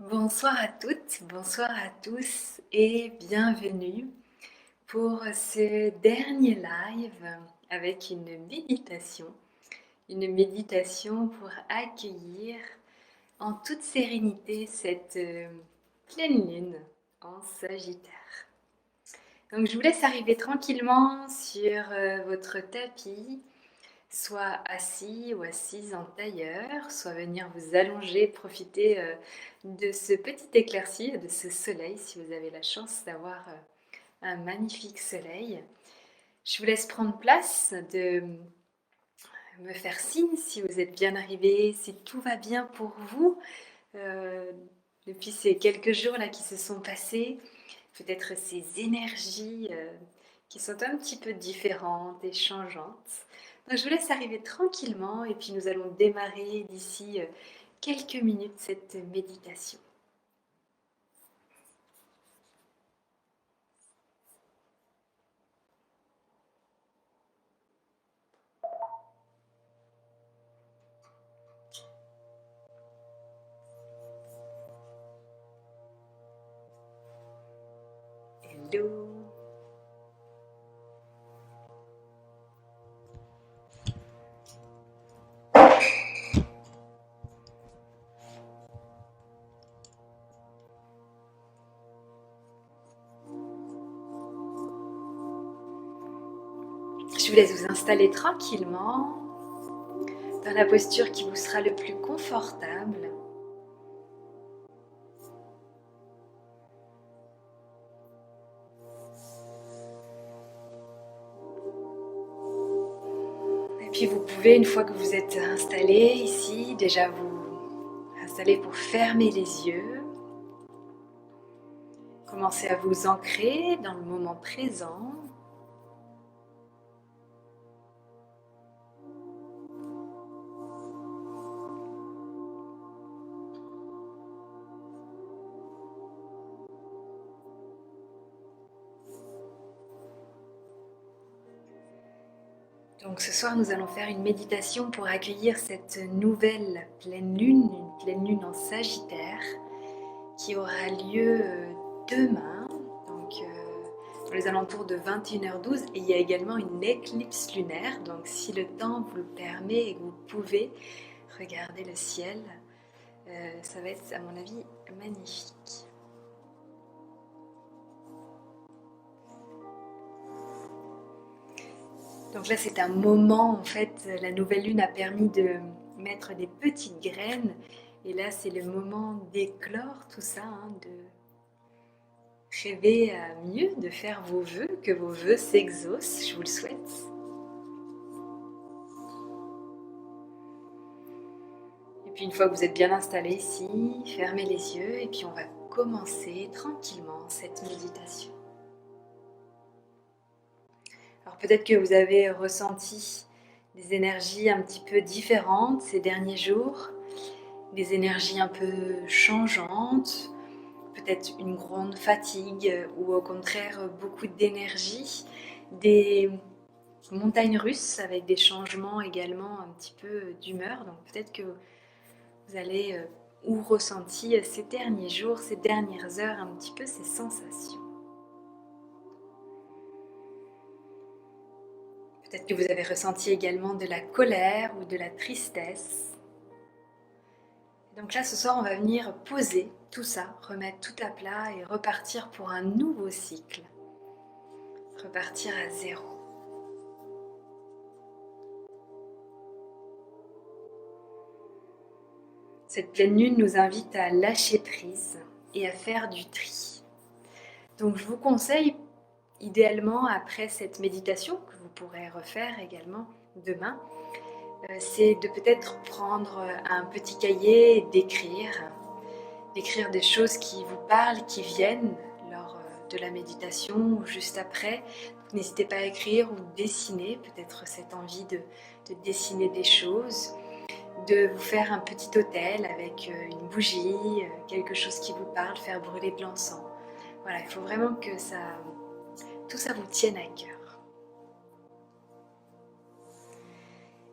Bonsoir à toutes, bonsoir à tous et bienvenue pour ce dernier live avec une méditation pour accueillir en toute sérénité cette pleine lune en Sagittaire. Donc je vous laisse arriver tranquillement sur votre tapis, soit assis ou assise en tailleur, soit venir vous allonger, profiter de ce petit éclairci, de ce soleil, si vous avez la chance d'avoir un magnifique soleil. Je vous laisse prendre place, de me faire signe si vous êtes bien arrivé, si tout va bien pour vous depuis ces quelques jours là qui se sont passés, peut-être ces énergies qui sont un petit peu différentes et changeantes. Donc je vous laisse arriver tranquillement et puis nous allons démarrer d'ici quelques minutes cette méditation. Hello. Je vous laisse vous installer tranquillement dans la posture qui vous sera le plus confortable. Et puis vous pouvez, une fois que vous êtes installé ici, déjà vous installer pour fermer les yeux. Commencez à vous ancrer dans le moment présent. Donc ce soir, nous allons faire une méditation pour accueillir cette nouvelle pleine lune, une pleine lune en Sagittaire, qui aura lieu demain, donc dans les alentours de 21h12. Et il y a également une éclipse lunaire, donc si le temps vous le permet et que vous pouvez regarder le ciel, ça va être à mon avis magnifique. Donc là, c'est un moment, en fait, la nouvelle lune a permis de mettre des petites graines. Et là, c'est le moment d'éclore tout ça, de rêver à mieux, de faire vos vœux, que vos vœux s'exaucent, je vous le souhaite. Et puis une fois que vous êtes bien installé ici, fermez les yeux et puis on va commencer tranquillement cette méditation. Alors peut-être que vous avez ressenti des énergies un petit peu différentes ces derniers jours, des énergies un peu changeantes, peut-être une grande fatigue ou au contraire beaucoup d'énergie, des montagnes russes avec des changements également un petit peu d'humeur. Donc peut-être que vous allez ou ressenti ces derniers jours, ces dernières heures un petit peu ces sensations. Peut-être que vous avez ressenti également de la colère ou de la tristesse. Donc là, ce soir, on va venir poser tout ça, remettre tout à plat et repartir pour un nouveau cycle. Repartir à zéro. Cette pleine lune nous invite à lâcher prise et à faire du tri. Donc je vous conseille, idéalement après cette méditation, que vous pourrez refaire également demain, c'est de peut-être prendre un petit cahier et d'écrire des choses qui vous parlent, qui viennent lors de la méditation ou juste après. N'hésitez pas à écrire ou dessiner, peut-être cette envie de dessiner des choses, de vous faire un petit autel avec une bougie, quelque chose qui vous parle, faire brûler de l'encens. Voilà, il faut vraiment que tout ça vous tienne à cœur.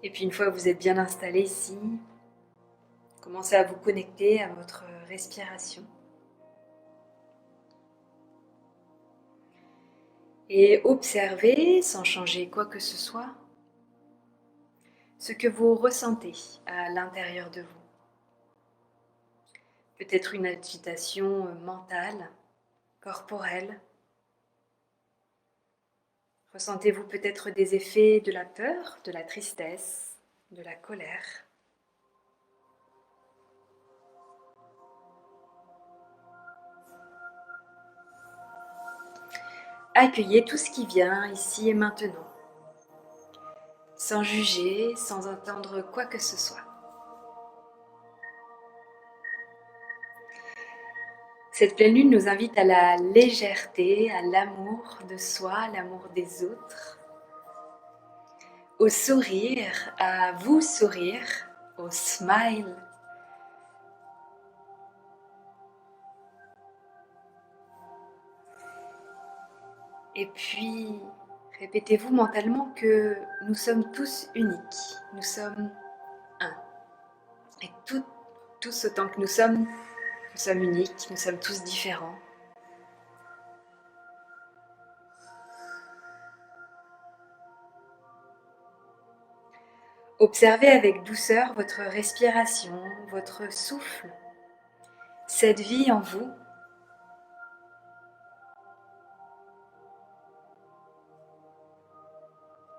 Et puis une fois que vous êtes bien installé ici, commencez à vous connecter à votre respiration. Et observez, sans changer quoi que ce soit, ce que vous ressentez à l'intérieur de vous. Peut-être une agitation mentale, corporelle. Ressentez-vous peut-être des effets de la peur, de la tristesse, de la colère. Accueillez tout ce qui vient ici et maintenant, sans juger, sans attendre quoi que ce soit. Cette pleine lune nous invite à la légèreté, à l'amour de soi, l'amour des autres, au sourire, à vous sourire, au smile. Et puis, répétez-vous mentalement que nous sommes tous uniques, nous sommes un. Et tous autant que nous sommes uniques, nous sommes tous différents. Observez avec douceur votre respiration, votre souffle, cette vie en vous.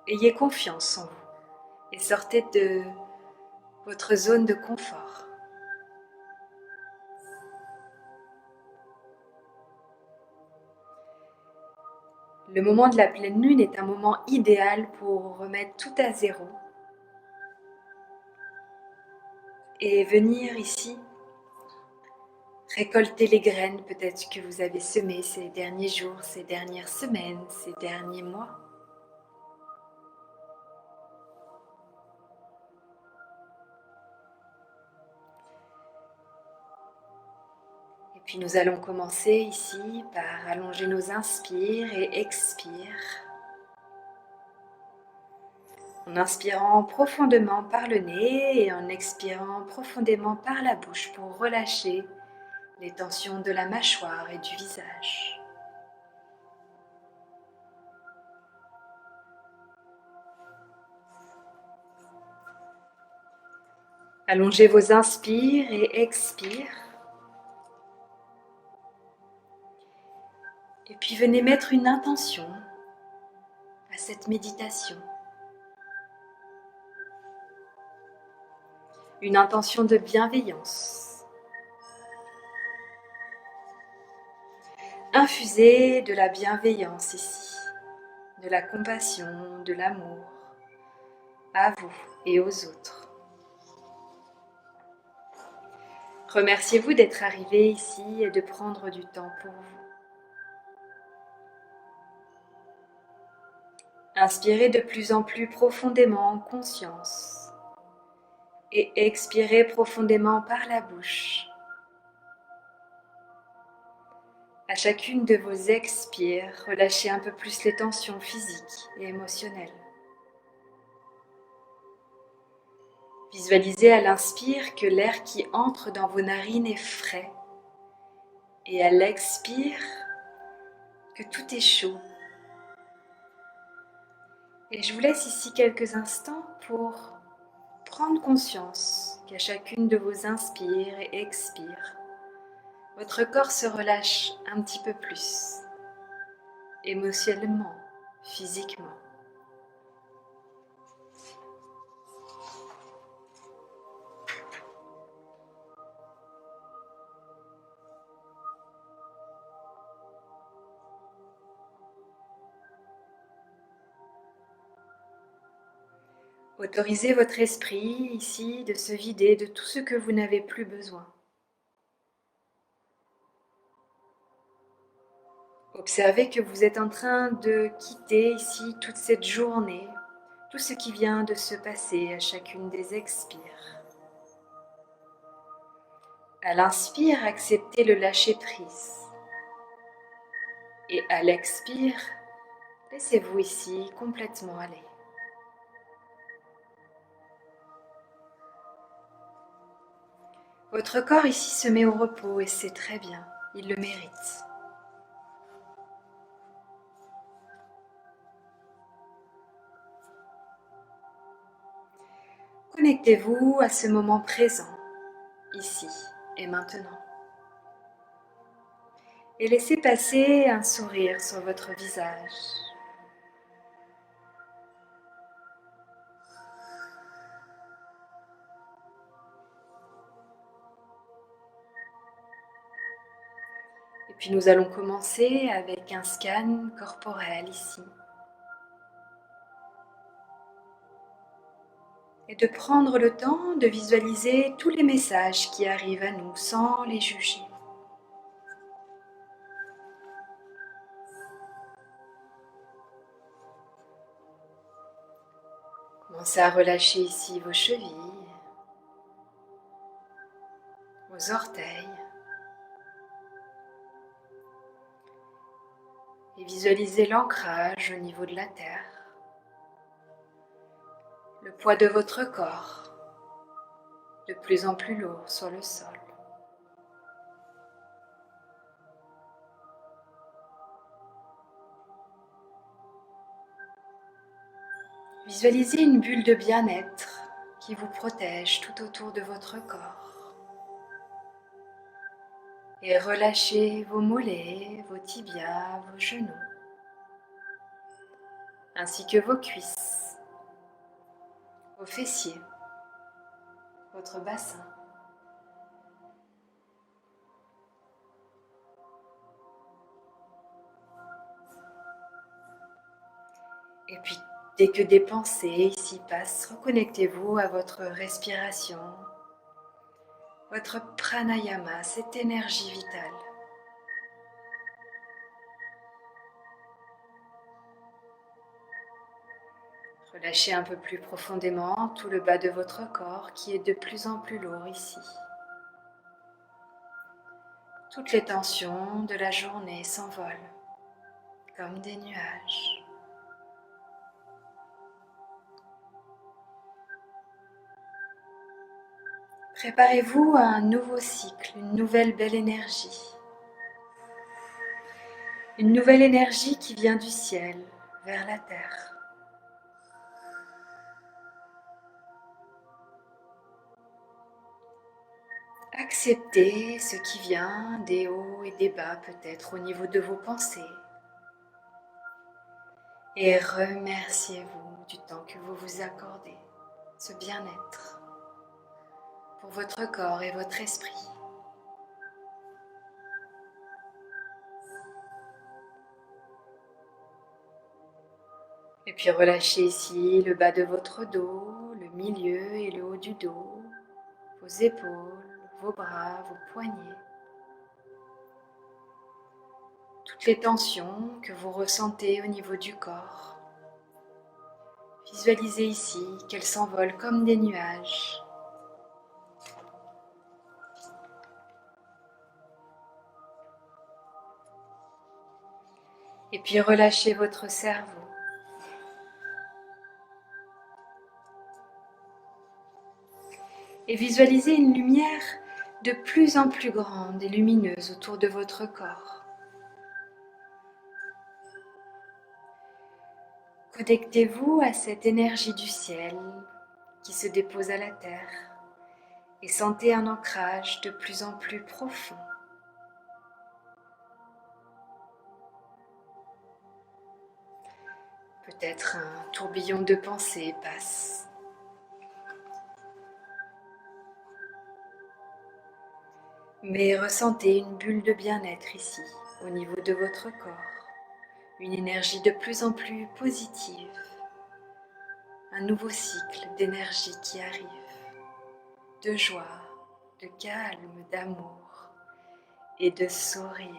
Ayez confiance en vous et sortez de votre zone de confort. Le moment de la pleine lune est un moment idéal pour remettre tout à zéro et venir ici récolter les graines peut-être que vous avez semées ces derniers jours, ces dernières semaines, ces derniers mois. Et puis nous allons commencer ici par allonger nos inspires et expires. En inspirant profondément par le nez et en expirant profondément par la bouche pour relâcher les tensions de la mâchoire et du visage. Allongez vos inspires et expires. Et puis venez mettre une intention à cette méditation. Une intention de bienveillance. Infusez de la bienveillance ici, de la compassion, de l'amour à vous et aux autres. Remerciez-vous d'être arrivé ici et de prendre du temps pour vous. Inspirez de plus en plus profondément en conscience et expirez profondément par la bouche. À chacune de vos expires, relâchez un peu plus les tensions physiques et émotionnelles. Visualisez à l'inspire que l'air qui entre dans vos narines est frais et à l'expire que tout est chaud. Et je vous laisse ici quelques instants pour prendre conscience qu'à chacune de vos inspires et expires, votre corps se relâche un petit peu plus, émotionnellement, physiquement. Autorisez votre esprit ici de se vider de tout ce que vous n'avez plus besoin. Observez que vous êtes en train de quitter ici toute cette journée, tout ce qui vient de se passer à chacune des expires. À l'inspire, acceptez le lâcher-prise. Et à l'expire, laissez-vous ici complètement aller. Votre corps ici se met au repos et c'est très bien, il le mérite. Connectez-vous à ce moment présent, ici et maintenant. Et laissez passer un sourire sur votre visage. Et puis nous allons commencer avec un scan corporel ici. Et de prendre le temps de visualiser tous les messages qui arrivent à nous sans les juger. Commencez à relâcher ici vos chevilles, vos orteils. Et visualisez l'ancrage au niveau de la terre. Le poids de votre corps, de plus en plus lourd sur le sol. Visualisez une bulle de bien-être qui vous protège tout autour de votre corps. Et relâchez vos mollets, vos tibias, vos genoux, ainsi que vos cuisses, vos fessiers, votre bassin. Et puis, dès que des pensées s'y passent, reconnectez-vous à votre respiration, votre pranayama, cette énergie vitale. Relâchez un peu plus profondément tout le bas de votre corps qui est de plus en plus lourd ici. Toutes les tensions de la journée s'envolent comme des nuages. Préparez-vous à un nouveau cycle, une nouvelle belle énergie. Une nouvelle énergie qui vient du ciel vers la terre. Acceptez ce qui vient des hauts et des bas peut-être au niveau de vos pensées. Et remerciez-vous du temps que vous vous accordez, ce bien-être pour votre corps et votre esprit. Et puis relâchez ici le bas de votre dos, le milieu et le haut du dos, vos épaules, vos bras, vos poignets. Toutes les tensions que vous ressentez au niveau du corps. Visualisez ici qu'elles s'envolent comme des nuages. Et puis relâchez votre cerveau. Et visualisez une lumière de plus en plus grande et lumineuse autour de votre corps. Connectez-vous à cette énergie du ciel qui se dépose à la terre et sentez un ancrage de plus en plus profond. Peut-être un tourbillon de pensées passe. Mais ressentez une bulle de bien-être ici, au niveau de votre corps. Une énergie de plus en plus positive. Un nouveau cycle d'énergie qui arrive. De joie, de calme, d'amour et de sourire.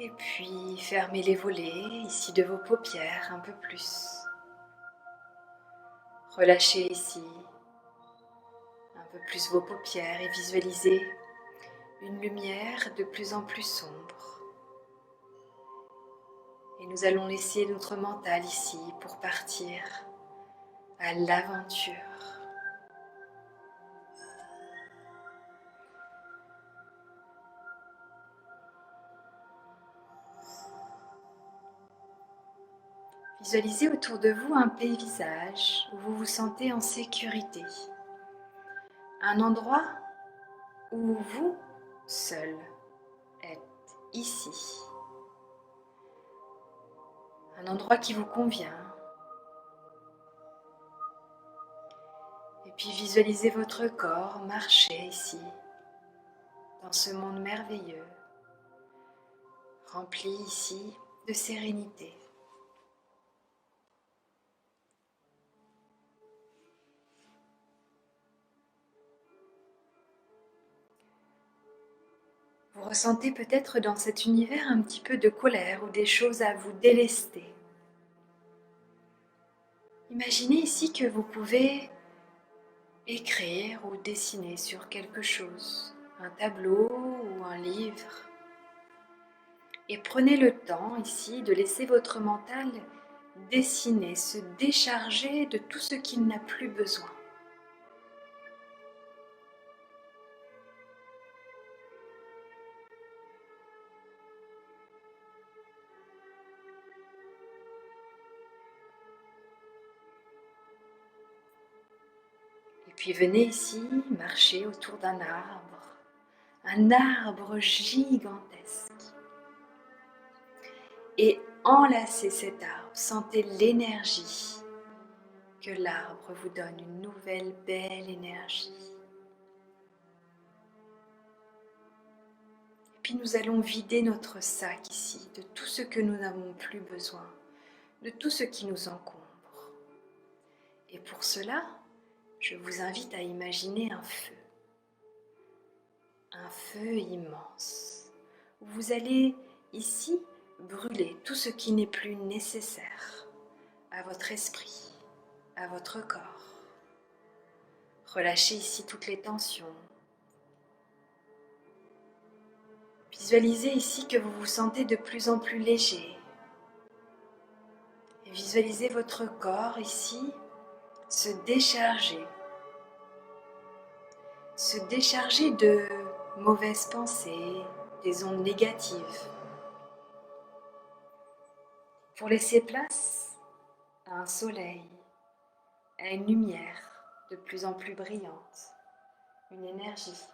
Et puis fermez les volets ici de vos paupières un peu plus. Relâchez ici un peu plus vos paupières et visualisez une lumière de plus en plus sombre Et nous allons laisser notre mental ici pour partir à l'aventure. Visualisez autour de vous un paysage où vous vous sentez en sécurité. Un endroit où vous, seul, êtes ici. Un endroit qui vous convient. Et puis visualisez votre corps marcher ici, dans ce monde merveilleux, rempli ici de sérénité. Vous ressentez peut-être dans cet univers un petit peu de colère ou des choses à vous délester. Imaginez ici que vous pouvez écrire ou dessiner sur quelque chose, un tableau ou un livre. Et prenez le temps ici de laisser votre mental dessiner, se décharger de tout ce qu'il n'a plus besoin. Et puis venez ici marcher autour d'un arbre gigantesque. Et enlacez cet arbre, sentez l'énergie que l'arbre vous donne, une nouvelle belle énergie. Et puis nous allons vider notre sac ici de tout ce que nous n'avons plus besoin, de tout ce qui nous encombre. Et pour cela, je vous invite à imaginer un feu immense, où vous allez ici brûler tout ce qui n'est plus nécessaire à votre esprit, à votre corps. Relâchez ici toutes les tensions. Visualisez ici que vous vous sentez de plus en plus léger. Et visualisez votre corps ici se décharger de mauvaises pensées, des ondes négatives, pour laisser place à un soleil, à une lumière de plus en plus brillante, une énergie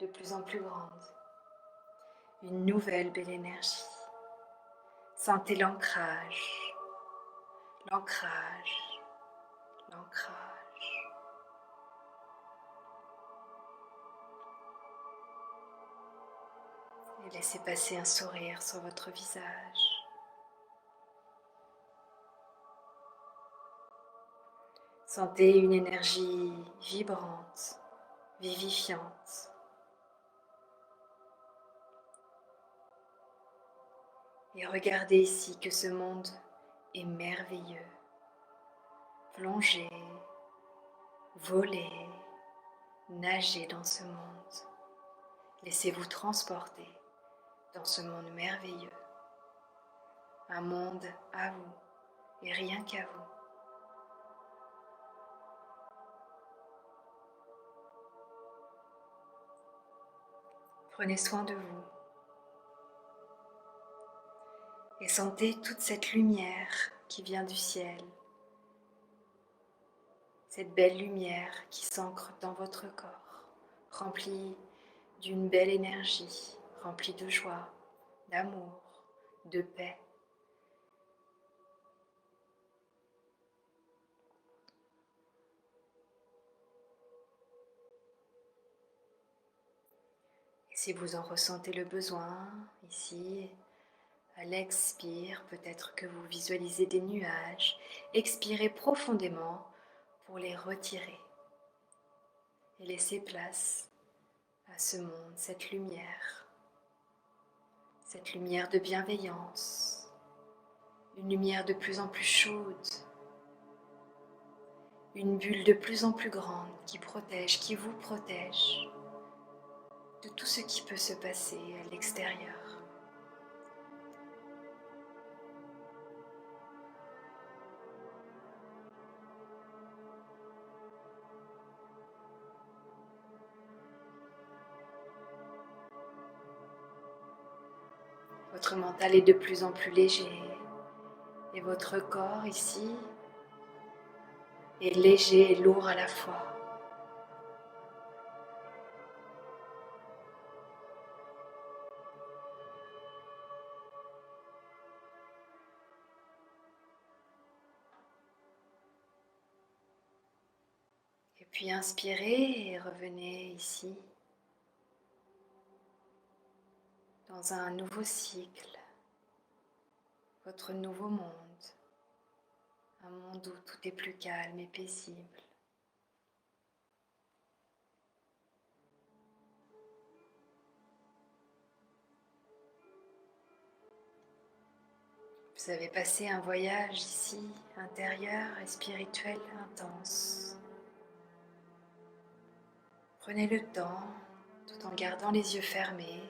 de plus en plus grande, une nouvelle belle énergie. Sentez l'ancrage, l'ancrage, l'ancrage. Et laissez passer un sourire sur votre visage. Sentez une énergie vibrante, vivifiante. Et regardez ici que ce monde est merveilleux. Plongez, volez, nagez dans ce monde. Laissez-vous transporter dans ce monde merveilleux. Un monde à vous et rien qu'à vous. Prenez soin de vous et sentez toute cette lumière qui vient du ciel, cette belle lumière qui s'ancre dans votre corps, remplie d'une belle énergie, remplie de joie, d'amour, de paix. Et si vous en ressentez le besoin, ici, à l'expire, peut-être que vous visualisez des nuages. Expirez profondément pour les retirer et laisser place à ce monde, cette lumière de bienveillance, une lumière de plus en plus chaude, une bulle de plus en plus grande qui protège, qui vous protège de tout ce qui peut se passer à l'extérieur. Votre mental est de plus en plus léger et votre corps ici est léger et lourd à la fois. Et puis inspirez et revenez ici dans un nouveau cycle, votre nouveau monde, un monde où tout est plus calme et paisible. Vous avez passé un voyage ici, intérieur et spirituel intense. Prenez le temps, tout en gardant les yeux fermés,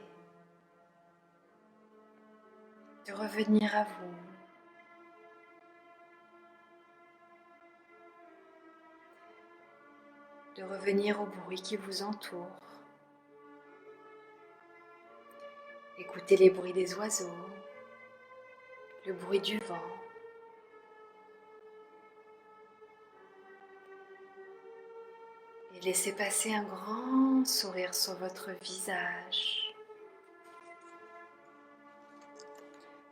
de revenir à vous, de revenir au bruit qui vous entoure. Écoutez les bruits des oiseaux, le bruit du vent. Et laissez passer un grand sourire sur votre visage.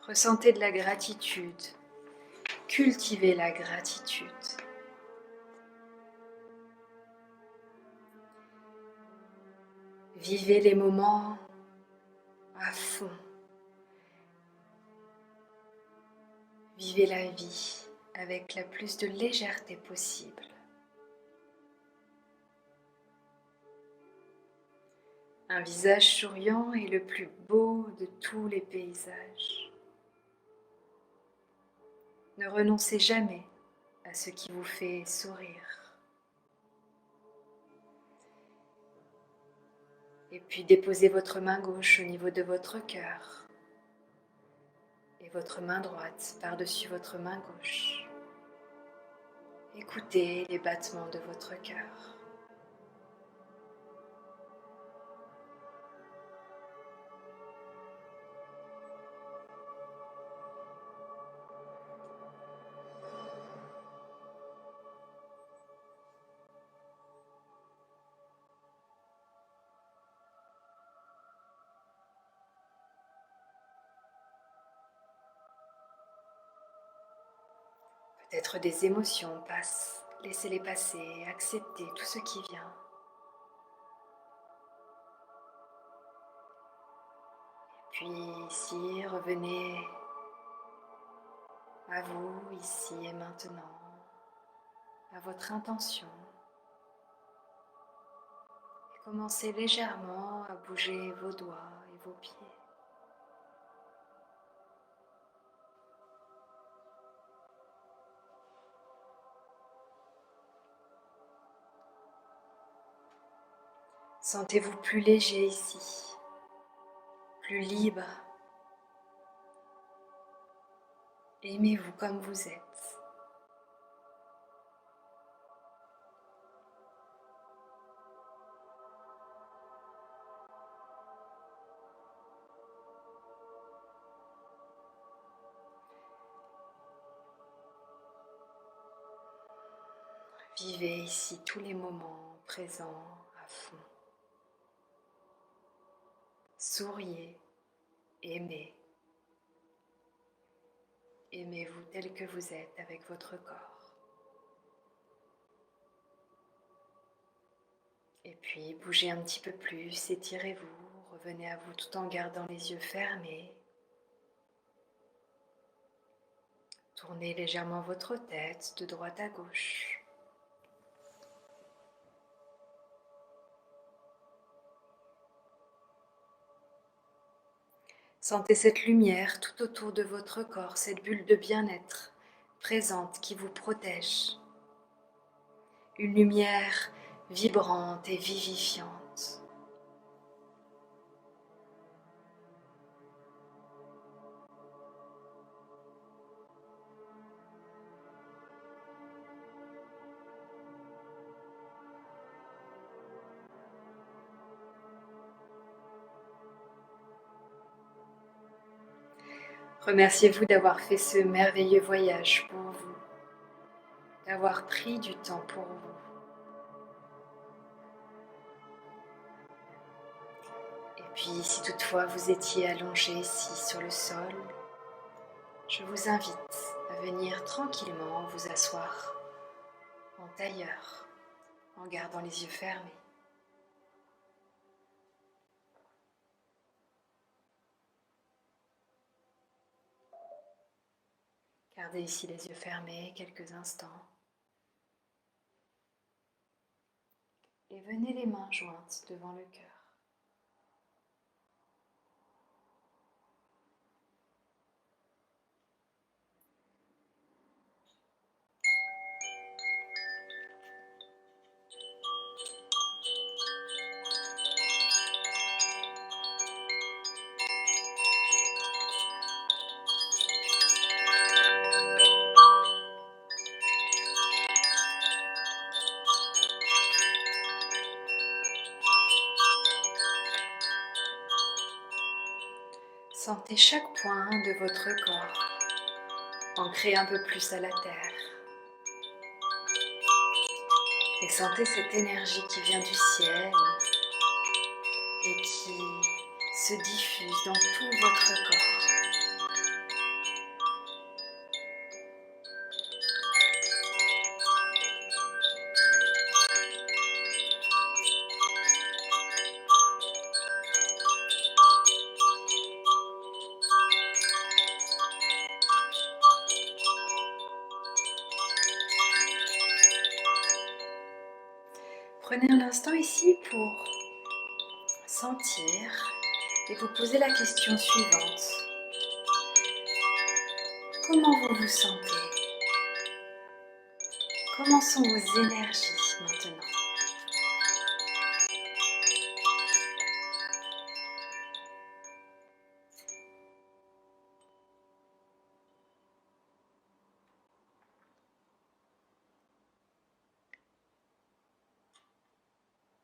Ressentez de la gratitude, cultivez la gratitude. Vivez les moments à fond. Vivez la vie avec la plus de légèreté possible. Un visage souriant est le plus beau de tous les paysages. Ne renoncez jamais à ce qui vous fait sourire. Et puis déposez votre main gauche au niveau de votre cœur et votre main droite par-dessus votre main gauche. Écoutez les battements de votre cœur. Peut-être des émotions passent, laissez-les passer, acceptez tout ce qui vient. Puis ici, revenez à vous, ici et maintenant, à votre intention. Et commencez légèrement à bouger vos doigts et vos pieds. Sentez-vous plus léger ici, plus libre. Aimez-vous comme vous êtes. Vivez ici tous les moments présents à fond. Souriez, aimez. Aimez-vous tel que vous êtes avec votre corps. Et puis bougez un petit peu plus, étirez-vous, revenez à vous tout en gardant les yeux fermés. Tournez légèrement votre tête de droite à gauche. Sentez cette lumière tout autour de votre corps, cette bulle de bien-être présente qui vous protège. Une lumière vibrante et vivifiante. Remerciez-vous d'avoir fait ce merveilleux voyage pour vous, d'avoir pris du temps pour vous. Et puis, si toutefois vous étiez allongé ici sur le sol, je vous invite à venir tranquillement vous asseoir en tailleur, en gardant les yeux fermés. Gardez ici les yeux fermés quelques instants. Et venez les mains jointes devant le cœur. Sentez chaque point de votre corps ancré un peu plus à la terre. Et sentez cette énergie qui vient du ciel et qui se diffuse dans tout votre corps. Prenez un instant ici pour sentir et vous poser la question suivante. Comment vous vous sentez? Comment sont vos énergies maintenant?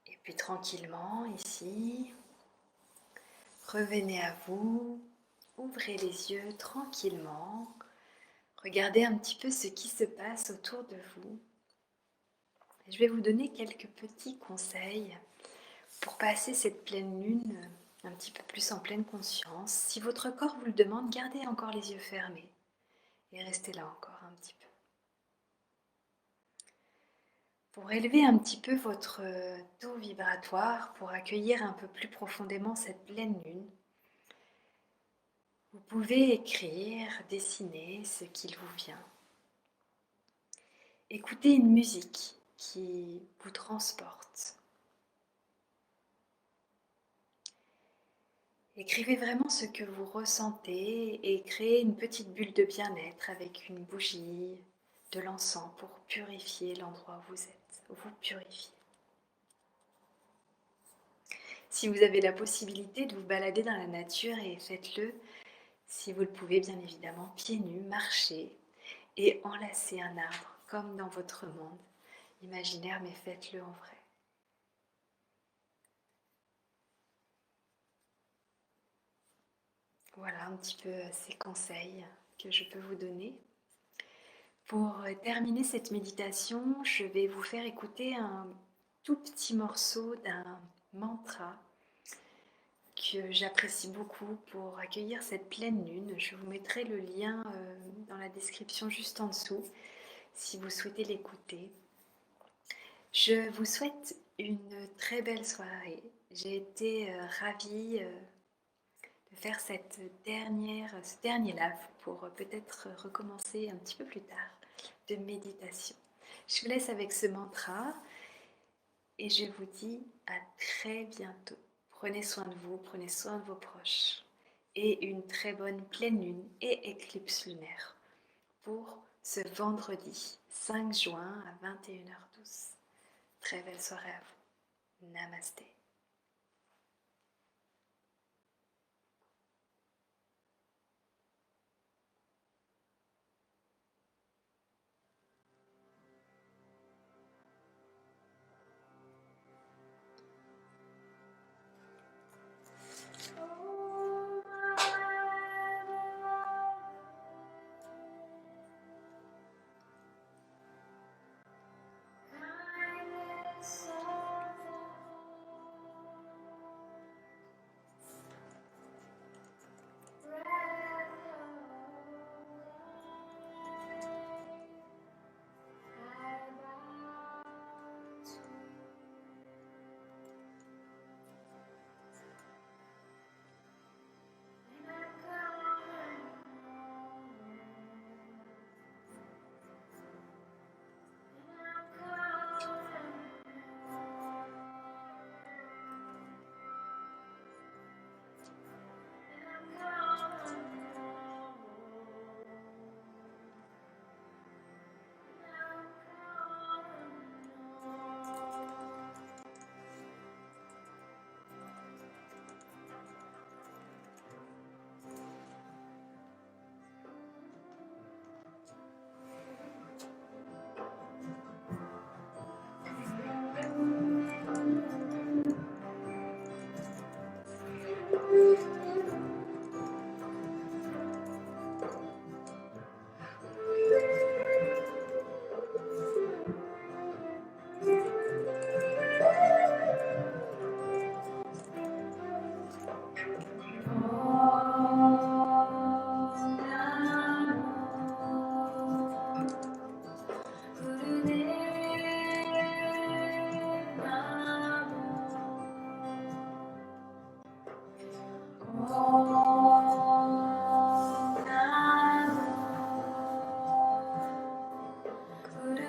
Et puis tranquillement ici, revenez à vous, ouvrez les yeux tranquillement, regardez un petit peu ce qui se passe autour de vous. Je vais vous donner quelques petits conseils pour passer cette pleine lune un petit peu plus en pleine conscience. Si votre corps vous le demande, gardez encore les yeux fermés et restez là encore un petit peu. Pour élever un petit peu votre taux vibratoire, pour accueillir un peu plus profondément cette pleine lune, vous pouvez écrire, dessiner ce qu'il vous vient. Écoutez une musique qui vous transporte. Écrivez vraiment ce que vous ressentez et créez une petite bulle de bien-être avec une bougie, de l'encens pour purifier l'endroit où vous êtes, vous purifier. Si vous avez la possibilité de vous balader dans la nature, et faites-le, si vous le pouvez bien évidemment, pieds nus, marchez et enlacez un arbre comme dans votre monde imaginaire, mais faites-le en vrai. Voilà un petit peu ces conseils que je peux vous donner. Pour terminer cette méditation, je vais vous faire écouter un tout petit morceau d'un mantra que j'apprécie beaucoup pour accueillir cette pleine lune. Je vous mettrai le lien dans la description juste en dessous si vous souhaitez l'écouter. Je vous souhaite une très belle soirée. J'ai été ravie de faire ce dernier live pour peut-être recommencer un petit peu plus tard de méditation. Je vous laisse avec ce mantra et je vous dis à très bientôt. Prenez soin de vous, prenez soin de vos proches et une très bonne pleine lune et éclipse lunaire pour ce vendredi 5 juin à 21h12. Très belle soirée à vous. Namasté.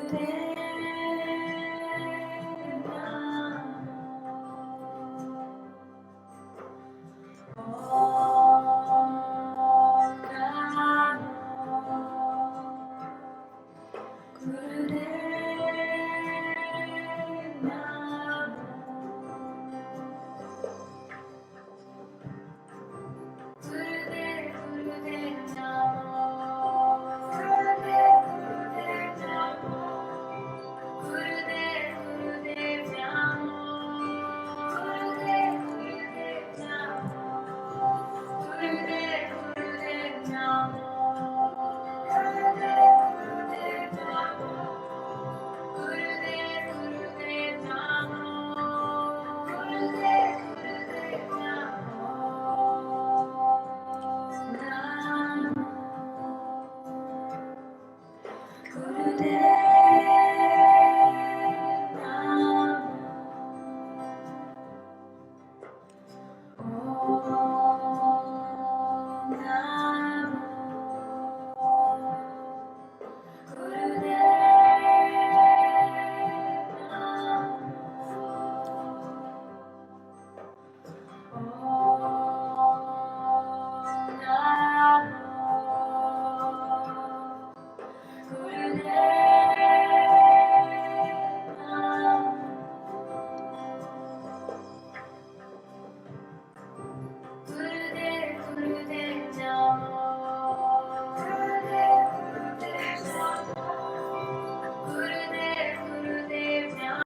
Gurudev